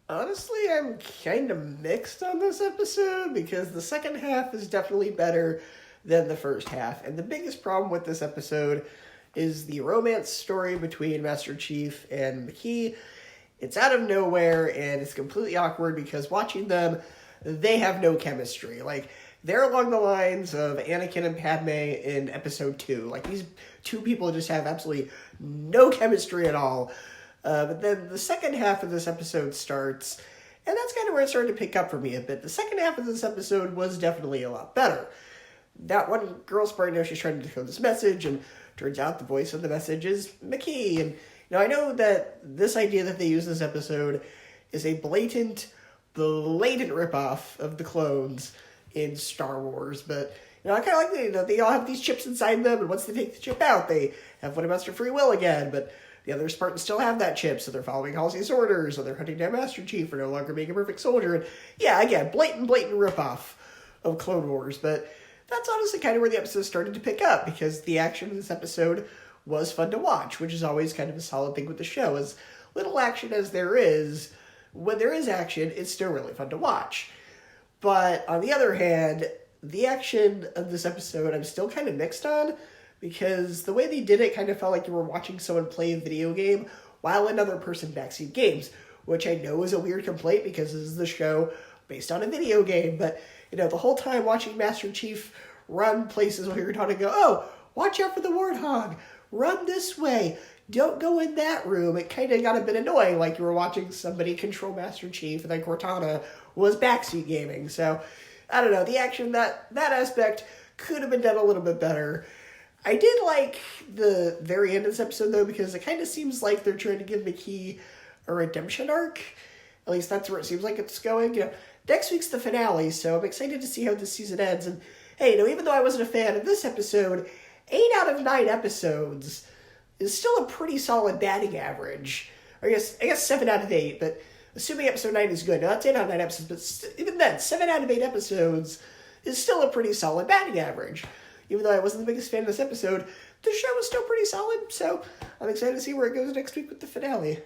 Honestly, I'm kind of mixed on this episode because the second half is definitely better than the first half. And the biggest problem with this episode is the romance story between Master Chief and McKee. It's out of nowhere and it's completely awkward because watching them, they have no chemistry. Like, they're along the lines of Anakin and Padme in episode 2. Like, these two people just have absolutely no chemistry at all. But then the second half of this episode starts, and that's kind of where it started to pick up for me a bit. The second half of this episode was definitely a lot better. That one girl's partner, she's trying to decode this message, and turns out the voice of the message is McKee. And I know that this idea that they use in this episode is a blatant ripoff of the clones in Star Wars, but I kind of like that they all have these chips inside them, and once they take the chip out, they have one of Master Free Will again, but the other Spartans still have that chip, so they're following Halsey's orders, or they're hunting down Master Chief, or no longer being a perfect soldier. And yeah, again, blatant ripoff of Clone Wars, but that's honestly kind of where the episode started to pick up, because the action in this episode was fun to watch, which is always kind of a solid thing with the show. As little action as there is, when there is action, it's still really fun to watch. But on the other hand, the action of this episode I'm still kind of mixed on, because the way they did it kind of felt like you were watching someone play a video game while another person backseat games, which I know is a weird complaint because this is the show based on a video game, but the whole time watching Master Chief run places where you're taught to go, oh, watch out for the warthog, run this way, don't go in that room. It kind of got a bit annoying, like you were watching somebody control Master Chief, and then Cortana was backseat gaming. So, I don't know, the action, that aspect could have been done a little bit better. I did like the very end of this episode, though, because it kind of seems like they're trying to give McKee a redemption arc. At least that's where it seems like it's going. Next week's the finale, so I'm excited to see how this season ends. And, hey, even though I wasn't a fan of this episode, 8 out of 9 episodes is still a pretty solid batting average. Or I guess 7 out of 8, but assuming episode 9 is good. Now, that's 8 out of 9 episodes, but even then, 7 out of 8 episodes is still a pretty solid batting average. Even though I wasn't the biggest fan of this episode, the show was still pretty solid, so I'm excited to see where it goes next week with the finale.